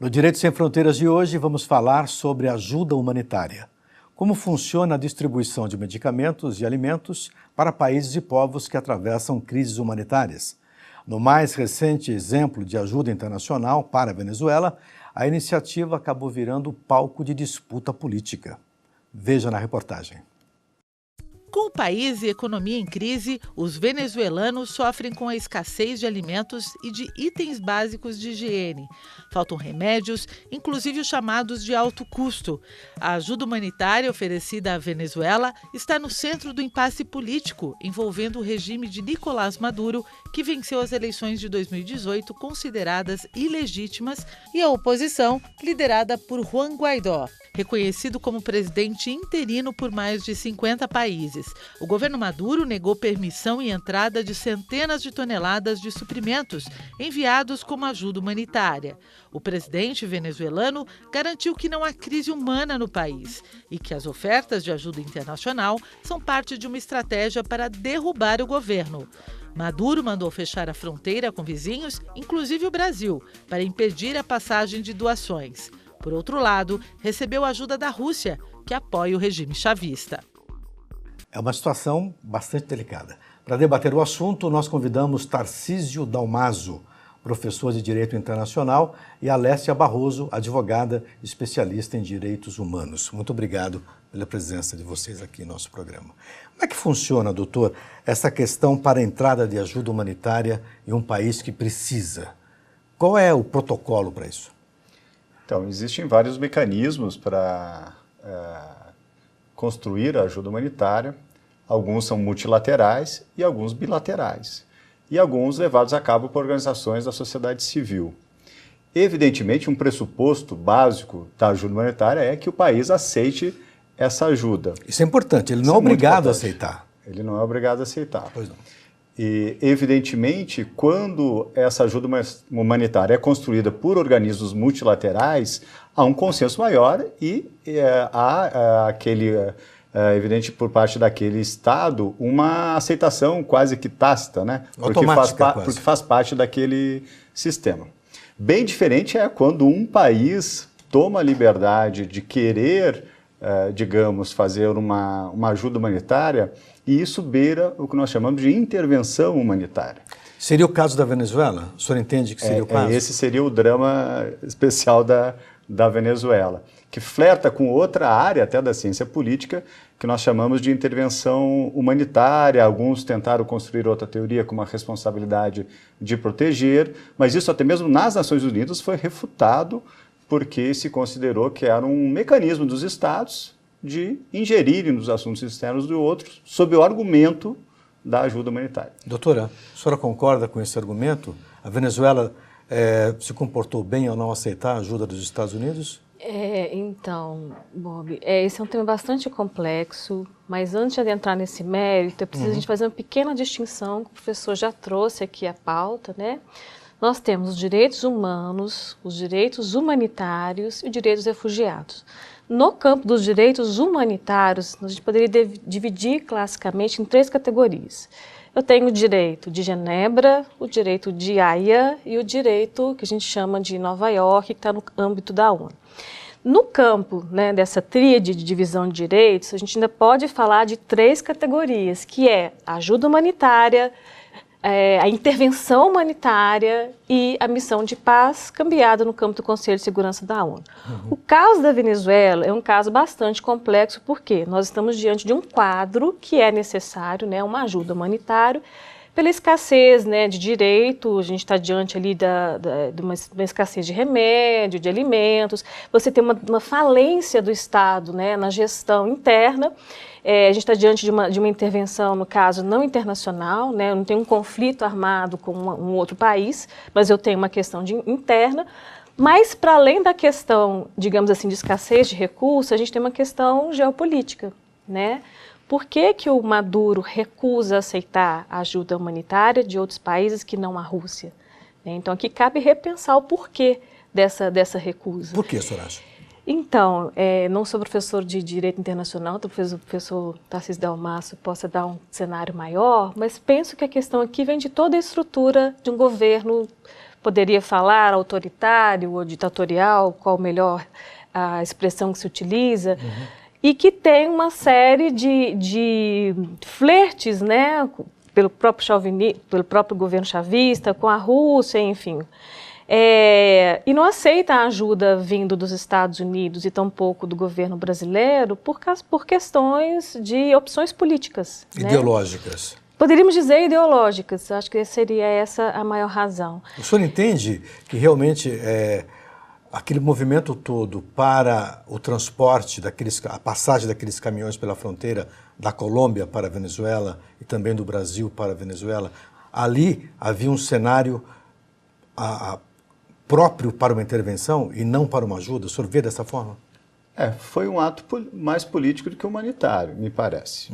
No Direito Sem Fronteiras de hoje, vamos falar sobre ajuda humanitária. Como funciona a distribuição de medicamentos e alimentos para países e povos que atravessam crises humanitárias. No mais recente exemplo de ajuda internacional para a Venezuela, a iniciativa acabou virando palco de disputa política. Veja na reportagem. Com o país e economia em crise, os venezuelanos sofrem com a escassez de alimentos e de itens básicos de higiene. Faltam remédios, inclusive os chamados de alto custo. A ajuda humanitária oferecida à Venezuela está no centro do impasse político envolvendo o regime de Nicolás Maduro, que venceu as eleições de 2018 consideradas ilegítimas, e a oposição, liderada por Juan Guaidó, reconhecido como presidente interino por mais de 50 países. O governo Maduro negou permissão e entrada de centenas de toneladas de suprimentos enviados como ajuda humanitária. O presidente venezuelano garantiu que não há crise humana no país e que as ofertas de ajuda internacional são parte de uma estratégia para derrubar o governo. Maduro mandou fechar a fronteira com vizinhos, inclusive o Brasil, para impedir a passagem de doações. Por outro lado, recebeu ajuda da Rússia, que apoia o regime chavista. É uma situação bastante delicada. Para debater o assunto, nós convidamos Tarcísio Dalmaso, professor de Direito Internacional, e Alessia Barroso, advogada especialista em direitos humanos. Muito obrigado pela presença de vocês aqui no nosso programa. Como é que funciona, doutor, essa questão para a entrada de ajuda humanitária em um país que precisa? Qual é o protocolo para isso? Então, existem vários mecanismos para construir a ajuda humanitária. Alguns são multilaterais e alguns bilaterais. E alguns levados a cabo por organizações da sociedade civil. Evidentemente, um pressuposto básico da ajuda humanitária é que o país aceite essa ajuda. Isso é importante, ele não é obrigado a aceitar. Ele não é obrigado a aceitar. Pois não. E, evidentemente, quando essa ajuda humanitária é construída por organismos multilaterais, há um consenso maior e há evidente, por parte daquele Estado, uma aceitação quase que tácita, né? Porque faz parte daquele sistema. Bem diferente é quando um país toma a liberdade de querer, digamos, fazer uma ajuda humanitária, e isso beira o que nós chamamos de intervenção humanitária. Seria o caso da Venezuela? O senhor entende que seria o caso? Esse seria o drama especial da Venezuela, que flerta com outra área até da ciência política, que nós chamamos de intervenção humanitária. Alguns tentaram construir outra teoria com uma responsabilidade de proteger, mas isso até mesmo nas Nações Unidas foi refutado, porque se considerou que era um mecanismo dos Estados de ingerirem nos assuntos externos do outro, sob o argumento da ajuda humanitária. Doutora, a senhora concorda com esse argumento? A Venezuela se comportou bem ao não aceitar a ajuda dos Estados Unidos? Então, Bob, esse é um tema bastante complexo, mas antes de adentrar nesse mérito, é preciso a gente fazer uma pequena distinção, que o professor já trouxe aqui à pauta, né? Nós temos os direitos humanos, os direitos humanitários e os direitos refugiados. No campo dos direitos humanitários, a gente poderia dividir classicamente em 3 categorias. Eu tenho o direito de Genebra, o direito de Haia e o direito que a gente chama de Nova York, que está no âmbito da ONU. No campo, né, dessa tríade de divisão de direitos, a gente ainda pode falar de 3 categorias, que é a ajuda humanitária, a intervenção humanitária e a missão de paz cambiada no campo do Conselho de Segurança da ONU. O caso da Venezuela é um caso bastante complexo, porque nós estamos diante de um quadro que é necessário, né, uma ajuda humanitária, pela escassez, né, de direito. A gente está diante ali de uma escassez de remédio, de alimentos. Você tem uma falência do Estado, né, na gestão interna. A gente está diante de uma intervenção, no caso, não internacional, né? Eu não tenho um conflito armado com um outro país, mas eu tenho uma questão interna. Mas, para além da questão, digamos assim, de escassez de recursos, a gente tem uma questão geopolítica, né? Por que o Maduro recusa aceitar a ajuda humanitária de outros países que não a Rússia? Então, aqui cabe repensar o porquê dessa recusa. Por que, senhora acha? Então, não sou professor de Direito Internacional, talvez o professor Tarcísio Dalmaso possa dar um cenário maior, mas penso que a questão aqui vem de toda a estrutura de um governo poderia falar autoritário ou ditatorial, qual melhor a expressão que se utiliza, e que tem uma série de flertes, né, pelo próprio governo chavista, com a Rússia, enfim. E não aceita a ajuda vindo dos Estados Unidos e tampouco do governo brasileiro por questões de opções políticas. Ideológicas. Né? Poderíamos dizer ideológicas, acho que seria essa a maior razão. O senhor entende que realmente aquele movimento todo para o transporte, a passagem daqueles caminhões pela fronteira da Colômbia para a Venezuela e também do Brasil para a Venezuela, ali havia um cenário próprio para uma intervenção e não para uma ajuda? O senhor vê dessa forma? Foi um ato mais político do que humanitário, me parece.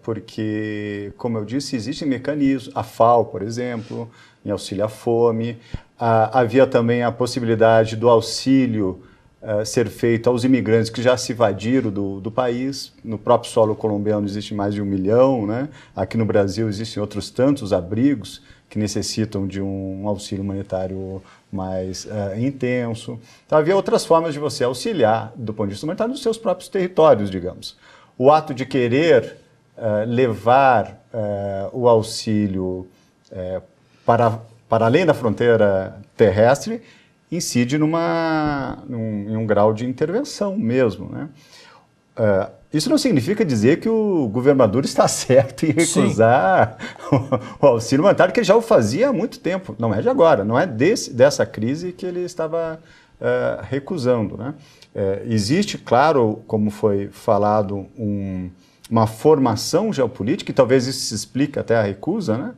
Porque, como eu disse, existem mecanismos, a FAO, por exemplo, em auxílio à fome, havia também a possibilidade do auxílio ser feito aos imigrantes que já se evadiram do país. No próprio solo colombiano existe mais de 1 milhão, né? Aqui no Brasil existem outros tantos abrigos que necessitam de um auxílio humanitário mais intenso. Então, havia outras formas de você auxiliar, do ponto de vista humanitário, nos seus próprios territórios, digamos. O ato de querer levar o auxílio para além da fronteira terrestre incide em um grau de intervenção mesmo, né? Isso não significa dizer que o governador está certo em recusar o auxílio humanitário, que ele já o fazia há muito tempo. Não é de agora, não é dessa crise que ele estava recusando, né? Existe, claro, como foi falado, uma formação geopolítica, e talvez isso se explique até a recusa, né?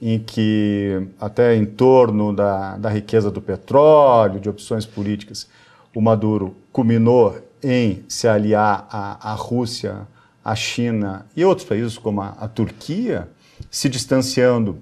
Em que, até em torno da riqueza do petróleo, de opções políticas, o Maduro culminou em se aliar à Rússia, à China e outros países como a Turquia, se distanciando,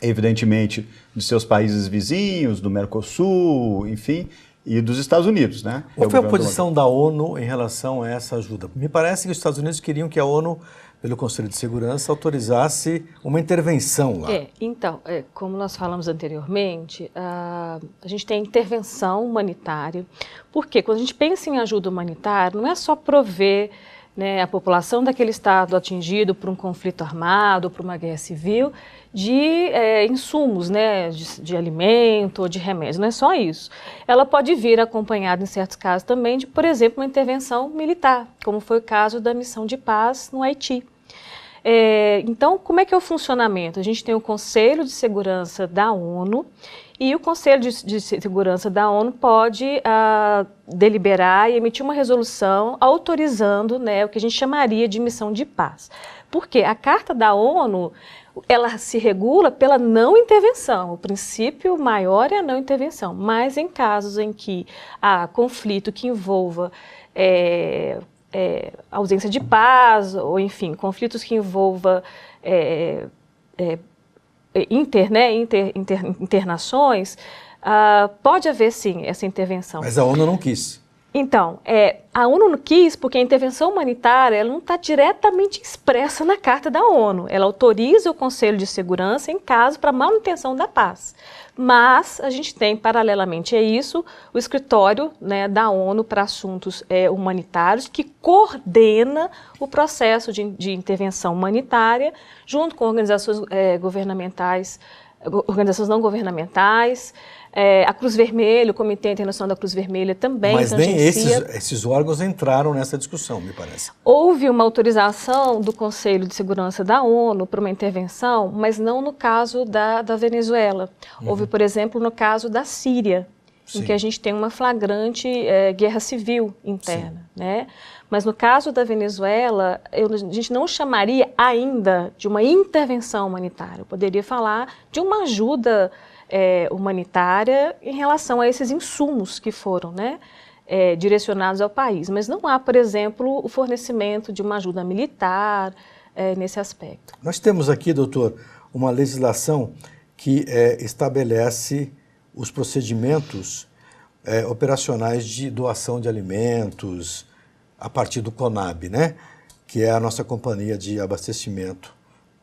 evidentemente, dos seus países vizinhos, do Mercosul, enfim, e dos Estados Unidos, né? Qual foi a posição da ONU em relação a essa ajuda? Me parece que os Estados Unidos queriam que a ONU, pelo Conselho de Segurança, autorizasse uma intervenção lá. Então, como nós falamos anteriormente, a gente tem intervenção humanitária, porque quando a gente pensa em ajuda humanitária, não é só prover, né, a população daquele estado atingido por um conflito armado, por uma guerra civil, de insumos, né, de alimento ou de remédio, não é só isso. Ela pode vir acompanhada, em certos casos também, de, por exemplo, uma intervenção militar, como foi o caso da missão de paz no Haiti. Então, como é que é o funcionamento? A gente tem o Conselho de Segurança da ONU, e o Conselho de Segurança da ONU pode deliberar e emitir uma resolução autorizando, né, o que a gente chamaria de missão de paz. Porque a Carta da ONU, ela se regula pela não intervenção. O princípio maior é a não intervenção, mas em casos em que há conflito que envolva ausência de paz, ou enfim, conflitos que envolva internações, pode haver sim essa intervenção. Mas a ONU não quis. Então, a ONU não quis porque a intervenção humanitária ela não está diretamente expressa na Carta da ONU. Ela autoriza o Conselho de Segurança em caso para manutenção da paz. Mas a gente tem, paralelamente a isso, o escritório, né, da ONU para assuntos humanitários, que coordena o processo de intervenção humanitária junto com organizações governamentais, organizações não governamentais, a Cruz Vermelha, o Comitê Internacional da Cruz Vermelha também. Mas nem esses órgãos entraram nessa discussão, me parece. Houve uma autorização do Conselho de Segurança da ONU para uma intervenção, mas não no caso da Venezuela. Houve, por exemplo, no caso da Síria, em que a gente tem uma flagrante guerra civil interna, né? Mas no caso da Venezuela, a gente não chamaria ainda de uma intervenção humanitária. Eu poderia falar de uma ajuda humanitária em relação a esses insumos que foram, né, direcionados ao país. Mas não há, por exemplo, o fornecimento de uma ajuda militar nesse aspecto. Nós temos aqui, doutor, uma legislação que estabelece os procedimentos operacionais de doação de alimentos a partir do CONAB, né, que é a nossa companhia de abastecimento,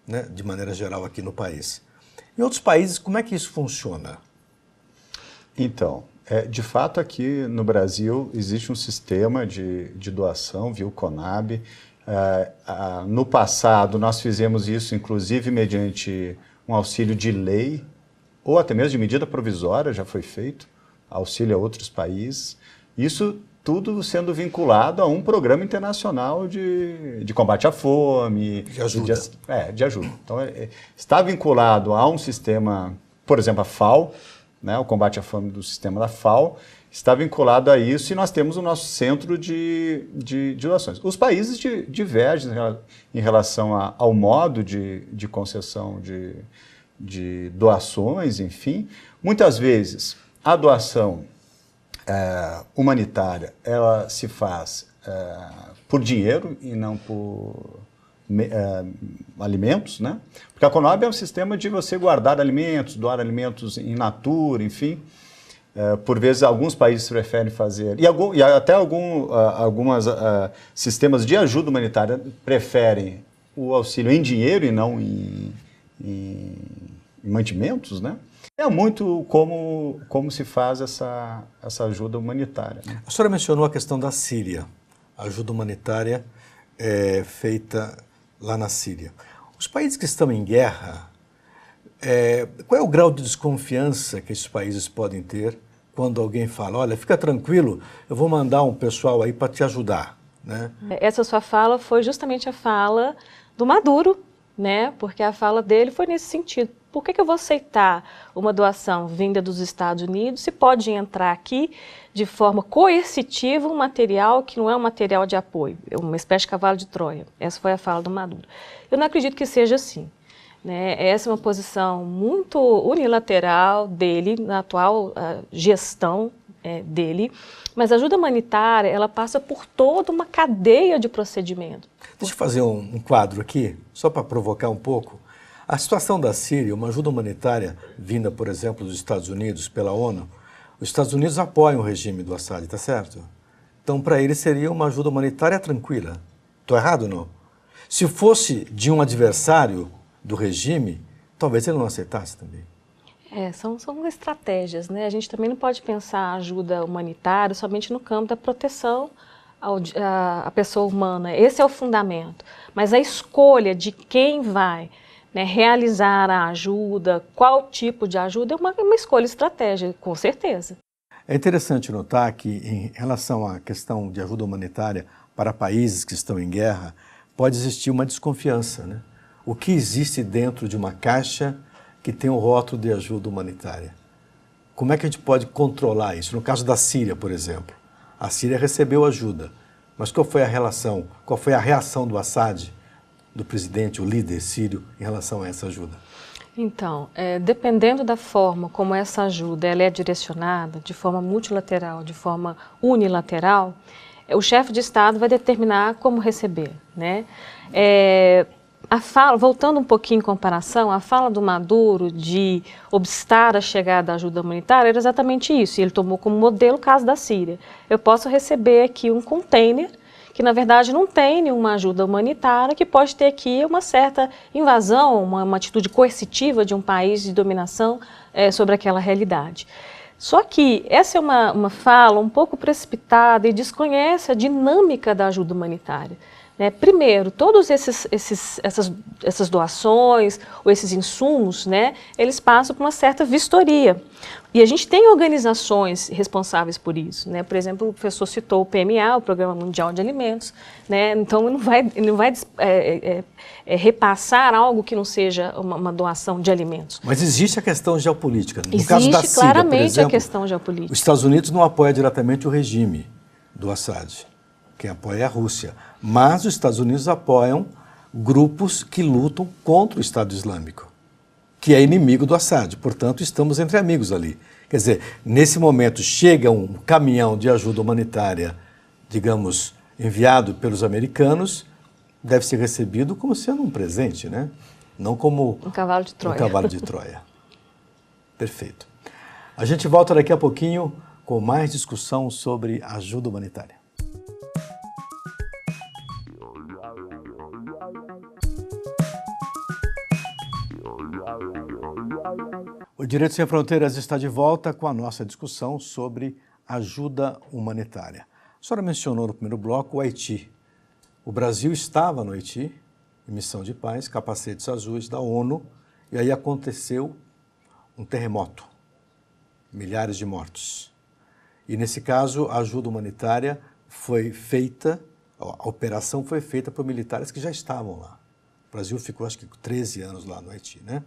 né, de maneira geral aqui no país. Em outros países, como é que isso funciona? Então, de fato aqui no Brasil existe um sistema de doação via o CONAB. No passado nós fizemos isso inclusive mediante um auxílio de lei ou até mesmo de medida provisória, já foi feito, auxílio a outros países. Isso tudo sendo vinculado a um programa internacional de combate à fome. De ajuda. De ajuda. Então, está vinculado a um sistema, por exemplo, a FAO, né, o combate à fome do sistema da FAO, está vinculado a isso e nós temos o nosso centro de doações. Os países divergem em relação ao modo de concessão de doações, enfim. Muitas vezes, a doação humanitária, ela se faz por dinheiro e não por alimentos, né? Porque a CONAB é um sistema de você guardar alimentos, doar alimentos in natura, enfim. Por vezes, alguns países preferem fazer, e até alguns sistemas de ajuda humanitária preferem o auxílio em dinheiro e não em mantimentos, né? É muito como se faz essa ajuda humanitária, né? A senhora mencionou a questão da Síria, a ajuda humanitária feita lá na Síria. Os países que estão em guerra, qual é o grau de desconfiança que esses países podem ter quando alguém fala, olha, fica tranquilo, eu vou mandar um pessoal aí para te ajudar, né? Essa sua fala foi justamente a fala do Maduro, né? Porque a fala dele foi nesse sentido. Por que eu vou aceitar uma doação vinda dos Estados Unidos se pode entrar aqui de forma coercitiva um material que não é um material de apoio, é uma espécie de cavalo de Troia? Essa foi a fala do Maduro. Eu não acredito que seja assim, né? Essa é uma posição muito unilateral dele, na atual gestão dele, mas a ajuda humanitária, ela passa por toda uma cadeia de procedimento. Deixa eu fazer um quadro aqui, só para provocar um pouco. A situação da Síria, uma ajuda humanitária vinda, por exemplo, dos Estados Unidos pela ONU, os Estados Unidos apoiam o regime do Assad, está certo? Então, para eles seria uma ajuda humanitária tranquila. Estou errado ou não? Se fosse de um adversário do regime, talvez ele não aceitasse também. São estratégias, né? A gente também não pode pensar a ajuda humanitária somente no campo da proteção à pessoa humana. Esse é o fundamento. Mas a escolha de quem vai, né, realizar a ajuda, qual tipo de ajuda, é uma escolha estratégica, com certeza. É interessante notar que, em relação à questão de ajuda humanitária para países que estão em guerra, pode existir uma desconfiança, né? O que existe dentro de uma caixa que tem o rótulo de ajuda humanitária? Como é que a gente pode controlar isso? No caso da Síria, por exemplo, a Síria recebeu ajuda, mas qual foi a reação do Assad, do presidente, o líder sírio, em relação a essa ajuda? Então, dependendo da forma como essa ajuda ela é direcionada, de forma multilateral, de forma unilateral, o chefe de Estado vai determinar como receber, né? Voltando um pouquinho em comparação, a fala do Maduro de obstar a chegada da ajuda humanitária era exatamente isso. Ele tomou como modelo o caso da Síria. Eu posso receber aqui um container que, na verdade, não tem nenhuma ajuda humanitária, que pode ter aqui uma certa invasão, uma atitude coercitiva de um país de dominação sobre aquela realidade. Só que essa é uma fala um pouco precipitada e desconhece a dinâmica da ajuda humanitária. Primeiro, todas essas doações ou esses insumos, né, eles passam por uma certa vistoria. E a gente tem organizações responsáveis por isso, né? Por exemplo, o professor citou o PMA, o Programa Mundial de Alimentos, né? Então ele não vai repassar algo que não seja uma doação de alimentos. Mas existe a questão geopolítica. No existe caso da Síria, claramente por exemplo, a questão geopolítica. Os Estados Unidos não apoiam diretamente o regime do Assad. Quem apoia é a Rússia. Mas os Estados Unidos apoiam grupos que lutam contra o Estado Islâmico, que é inimigo do Assad. Portanto, estamos entre amigos ali. Quer dizer, nesse momento chega um caminhão de ajuda humanitária, digamos, enviado pelos americanos, deve ser recebido como sendo um presente, né? Não como um cavalo de Troia. Um cavalo de Troia. Perfeito. A gente volta daqui a pouquinho com mais discussão sobre ajuda humanitária. O Direito Sem Fronteiras está de volta com a nossa discussão sobre ajuda humanitária. A senhora mencionou no primeiro bloco o Haiti. O Brasil estava no Haiti, em missão de paz, capacetes azuis da ONU, e aí aconteceu um terremoto, milhares de mortos. E nesse caso, a ajuda humanitária foi feita, a operação foi feita por militares que já estavam lá. O Brasil ficou, acho que, 13 anos lá no Haiti, né?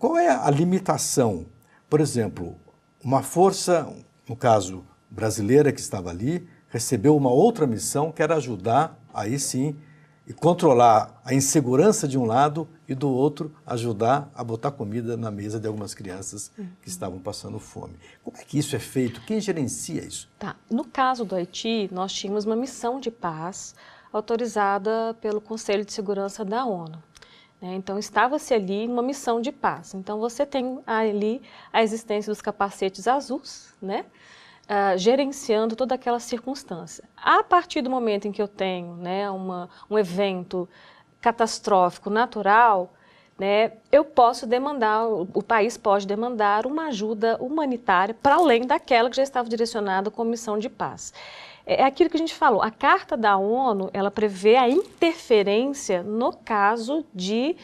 Qual é a limitação? Por exemplo, uma força, no caso brasileira que estava ali, recebeu uma outra missão que era ajudar, aí sim, e controlar a insegurança de um lado e do outro ajudar a botar comida na mesa de algumas crianças que estavam passando fome. Como é que isso é feito? Quem gerencia isso? Tá. No caso do Haiti, nós tínhamos uma missão de paz autorizada pelo Conselho de Segurança da ONU. Então, estava-se ali uma missão de paz. Então, você tem ali a existência dos capacetes azuis, né? Gerenciando toda aquela circunstância. A partir do momento em que eu tenho, né, um evento catastrófico natural, né, eu posso demandar, o país pode demandar uma ajuda humanitária para além daquela que já estava direcionada com a missão de paz. É aquilo que a gente falou, a Carta da ONU, ela prevê a interferência no caso de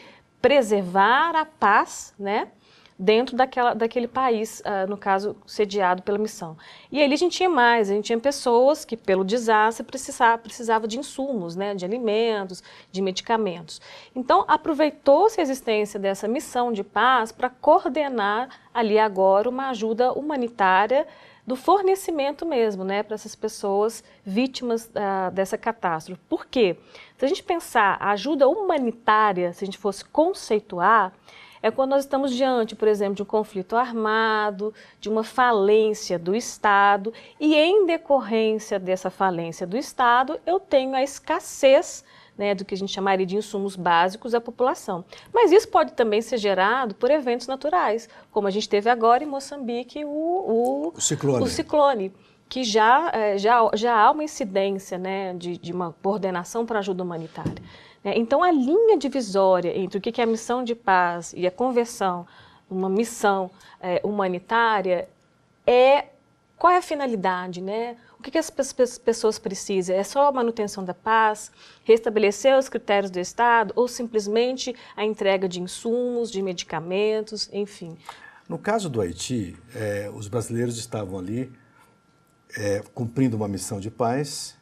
preservar a paz, né, dentro daquele país, no caso, sediado pela missão. E ali a gente tinha pessoas que, pelo desastre, precisavam de insumos, né, de alimentos, de medicamentos. Então, aproveitou-se a existência dessa missão de paz para coordenar ali agora uma ajuda humanitária do fornecimento mesmo, né, para essas pessoas vítimas dessa catástrofe. Por quê? Se a gente pensar a ajuda humanitária, se a gente fosse conceituar, é quando nós estamos diante, por exemplo, de um conflito armado, de uma falência do Estado, e em decorrência dessa falência do Estado, eu tenho a escassez, né, do que a gente chamaria de insumos básicos à população. Mas isso pode também ser gerado por eventos naturais, como a gente teve agora em Moçambique o ciclone, que já há uma incidência, né, de uma coordenação para ajuda humanitária. Então, a linha divisória entre o que é a missão de paz e a conversão numa missão humanitária qual é a finalidade, né? O que as pessoas precisam? É só a manutenção da paz, restabelecer os critérios do Estado ou simplesmente a entrega de insumos, de medicamentos, enfim? No caso do Haiti, os brasileiros estavam ali cumprindo uma missão de paz,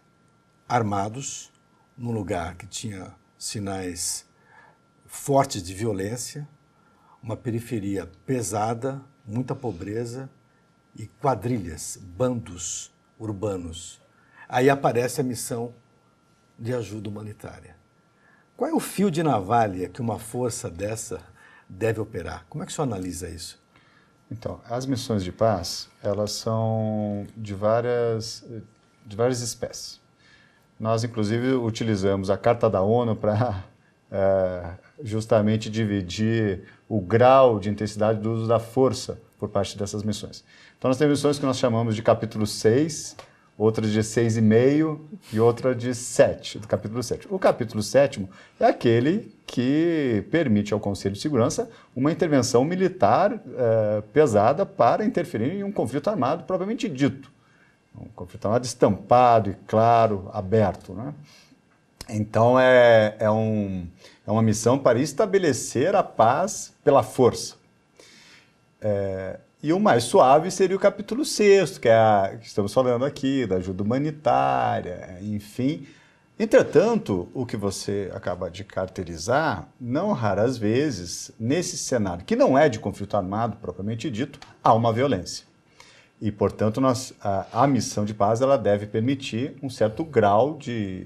armados, num lugar que tinha sinais fortes de violência, uma periferia pesada, muita pobreza e quadrilhas, bandos urbanos. Aí aparece a missão de ajuda humanitária. Qual é o fio de navalha que uma força dessa deve operar? Como é que o senhor analisa isso? Então, as missões de paz, elas são de várias espécies. Nós, inclusive, utilizamos a Carta da ONU para justamente dividir o grau de intensidade do uso da força por parte dessas missões. Então, nós temos missões que nós chamamos de capítulo 6, outra de 6,5 e outra de 7, do capítulo 7. O capítulo 7 é aquele que permite ao Conselho de Segurança uma intervenção militar pesada para interferir em um conflito armado propriamente dito. Um conflito armado estampado e claro, aberto, né? Então, é uma missão para estabelecer a paz pela força. E o mais suave seria o capítulo 6, que que estamos falando aqui, da ajuda humanitária, enfim. Entretanto, o que você acaba de caracterizar, não raras vezes, nesse cenário, que não é de conflito armado propriamente dito, há uma violência. E, portanto, a missão de paz ela deve permitir um certo grau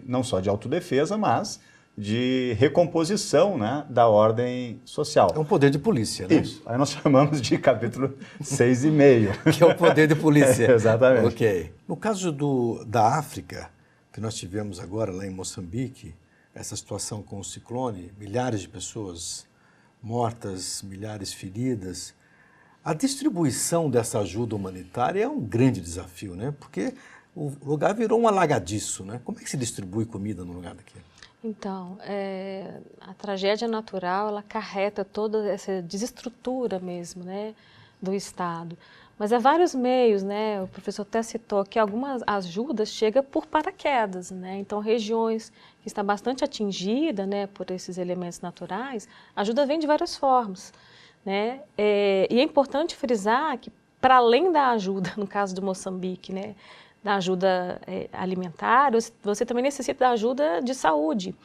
não só de autodefesa, mas de recomposição, né, da ordem social. É um poder de polícia, né? Isso. Aí nós chamamos de capítulo 6,5. Que é o poder de polícia. Exatamente. Ok. No caso da África, que nós tivemos agora lá em Moçambique, essa situação com o ciclone, milhares de pessoas mortas, milhares feridas, a distribuição dessa ajuda humanitária é um grande desafio, né? Porque o lugar virou um alagadiço, né? Como é que se distribui comida no lugar daquele? Então, a tragédia natural, ela acarreta toda essa desestrutura mesmo, né, do Estado. Mas há vários meios, né, o professor até citou que algumas ajudas chegam por paraquedas, né, então regiões que estão bastante atingidas, né, por esses elementos naturais, a ajuda vem de várias formas, né, e é importante frisar que para além da ajuda, no caso do Moçambique, né, da ajuda alimentar, você também necessita da ajuda de saúde.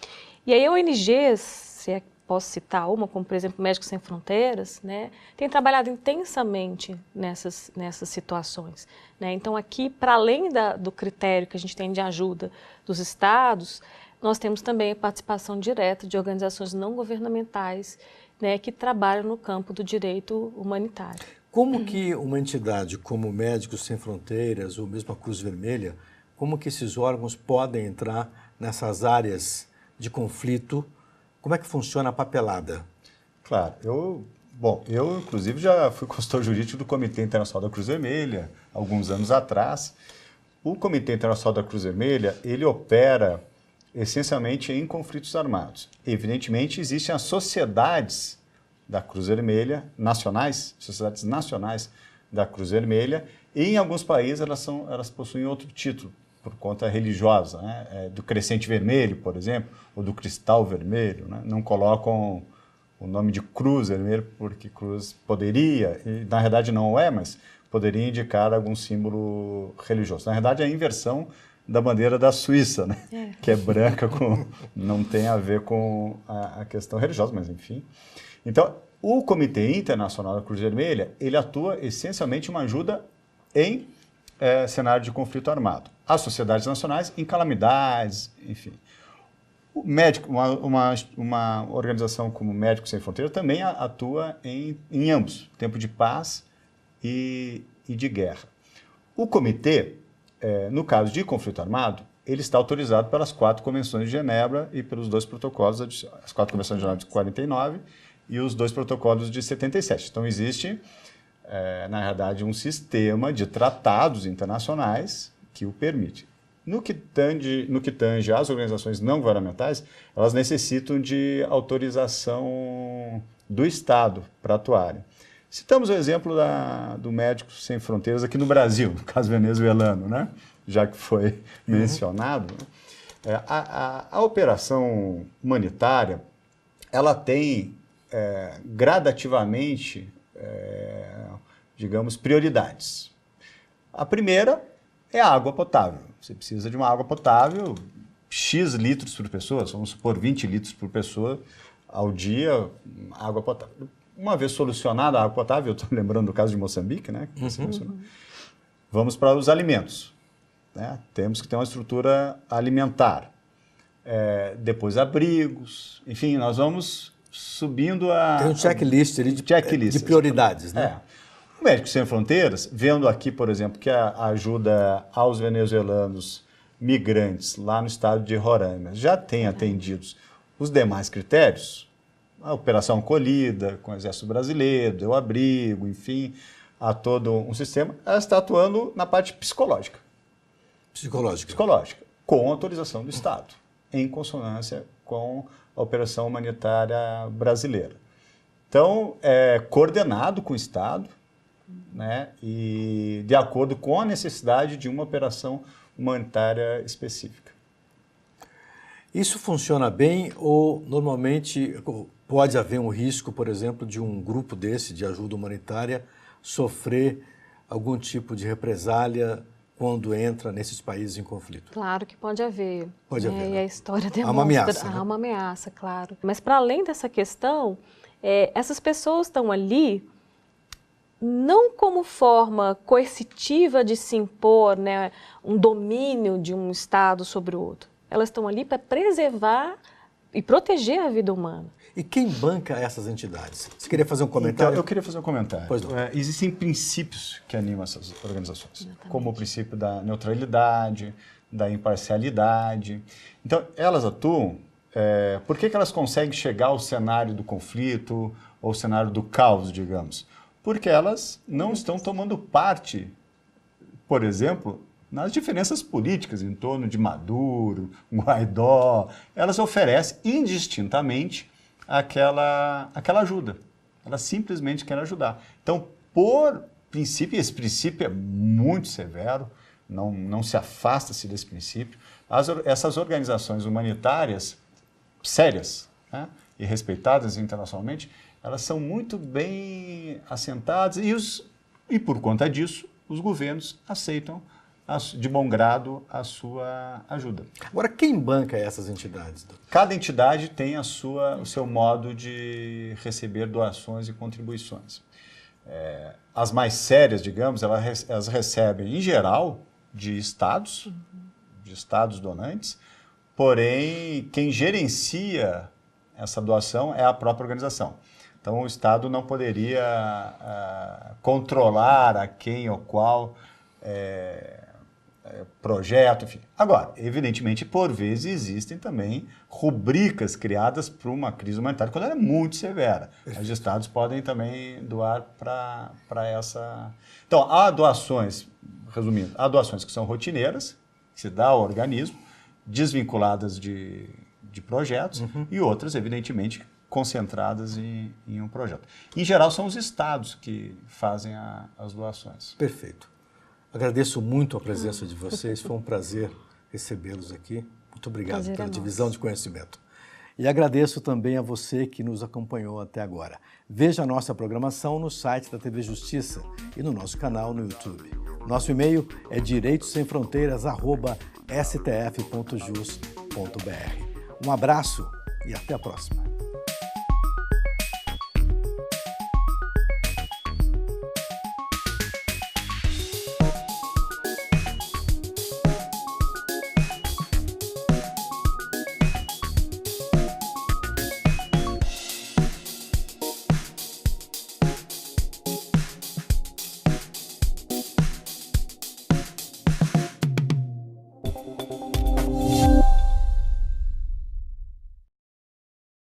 E aí a ONG, se posso citar uma, como por exemplo Médicos Sem Fronteiras, né, tem trabalhado intensamente nessas situações, né? Então aqui, para além do critério que a gente tem de ajuda dos estados, nós temos também a participação direta de organizações não governamentais, né, que trabalham no campo do direito humanitário. Como que uma entidade como Médicos Sem Fronteiras ou mesmo a Cruz Vermelha, como que esses órgãos podem entrar nessas áreas de conflito? Como é que funciona a papelada? Claro, eu inclusive já fui consultor jurídico do Comitê Internacional da Cruz Vermelha, alguns anos atrás. O Comitê Internacional da Cruz Vermelha, ele opera essencialmente em conflitos armados. Evidentemente, existem as sociedades da Cruz Vermelha, sociedades nacionais da Cruz Vermelha, e em alguns países elas possuem outro título, por conta religiosa, né? Do Crescente Vermelho, por exemplo, ou do Cristal Vermelho, né? Não colocam o nome de Cruz Vermelho, porque cruz poderia, e na verdade não é, mas poderia indicar algum símbolo religioso. Na verdade é a inversão da bandeira da Suíça, né? Que é branca, não tem a ver com a questão religiosa, mas enfim. Então, o Comitê Internacional da Cruz Vermelha, ele atua essencialmente uma ajuda em cenário de conflito armado. As sociedades nacionais em calamidades, enfim. O médico, uma organização como Médicos Sem Fronteiras também atua em ambos, tempo de paz e de guerra. O comitê, no caso de conflito armado, ele está autorizado pelas 4 convenções de Genebra e pelos 2 protocolos, as 4 convenções de Genebra de 49 e os 2 protocolos de 77. Então, existe, na verdade, um sistema de tratados internacionais que o permite. No que tange às organizações não governamentais, elas necessitam de autorização do Estado para atuarem. Citamos o exemplo do Médicos Sem Fronteiras aqui no Brasil, no caso venezuelano, né? Já que foi mencionado. A operação humanitária, ela tem gradativamente, digamos, prioridades. A primeira é a água potável. Você precisa de uma água potável, X litros por pessoa, vamos supor 20 litros por pessoa ao dia, água potável. Uma vez solucionada a água potável, eu estou lembrando do caso de Moçambique, né? Que você mencionou, vamos para os alimentos. Né? Temos que ter uma estrutura alimentar. Depois abrigos, enfim, nós vamos subindo a... Tem um checklist ali de prioridades, né? O Médicos Sem Fronteiras, vendo aqui, por exemplo, que a ajuda aos venezuelanos migrantes lá no estado de Roraima já tem atendidos os demais critérios, a Operação Acolhida com o Exército Brasileiro, deu abrigo, enfim, há todo um sistema, ela está atuando na parte psicológica. Psicológica, com autorização do Estado, em consonância com a Operação Humanitária Brasileira. Então, é coordenado com o Estado, né, e de acordo com a necessidade de uma operação humanitária específica. Isso funciona bem ou normalmente pode haver um risco, por exemplo, de um grupo desse de ajuda humanitária sofrer algum tipo de represália quando entra nesses países em conflito? Claro que pode haver. Pode haver, né? E a história demonstra. Há uma ameaça, né? Há uma ameaça, claro. Mas para além dessa questão, essas pessoas estão ali não como forma coercitiva de se impor, né, um domínio de um Estado sobre o outro. Elas estão ali para preservar e proteger a vida humana. E quem banca essas entidades? Você queria fazer um comentário? Então, eu queria fazer um comentário. Pois não. Existem princípios que animam essas organizações, exatamente, como o princípio da neutralidade, da imparcialidade. Então, elas atuam... por que elas conseguem chegar ao cenário do conflito, ou ao cenário do caos, digamos? Porque elas não estão tomando parte, por exemplo, nas diferenças políticas em torno de Maduro, Guaidó, elas oferecem indistintamente aquela ajuda. Elas simplesmente querem ajudar. Então, por princípio, esse princípio é muito severo, não se afasta-se desse princípio, essas organizações humanitárias sérias, né, e respeitadas internacionalmente, elas são muito bem assentadas e por conta disso, os governos aceitam de bom grado a sua ajuda. Agora, quem banca essas entidades, doutor? Cada entidade tem o seu modo de receber doações e contribuições. As mais sérias, digamos, elas recebem, em geral, de estados donantes, porém, quem gerencia essa doação é a própria organização. Então, o Estado não poderia controlar a quem ou qual projeto, enfim. Agora, evidentemente, por vezes existem também rubricas criadas para uma crise humanitária, quando ela é muito severa. Os estados podem também doar para essa... Então, há doações, resumindo, há doações que são rotineiras, que se dá ao organismo, desvinculadas de projetos, e outras, evidentemente, concentradas em um projeto. Em geral, são os estados que fazem as doações. Perfeito. Agradeço muito a presença de vocês, foi um prazer recebê-los aqui. Muito obrigado pela divisão de conhecimento. E agradeço também a você que nos acompanhou até agora. Veja a nossa programação no site da TV Justiça e no nosso canal no YouTube. Nosso e-mail é direitosemfronteiras@stf.jus.br. Um abraço e até a próxima.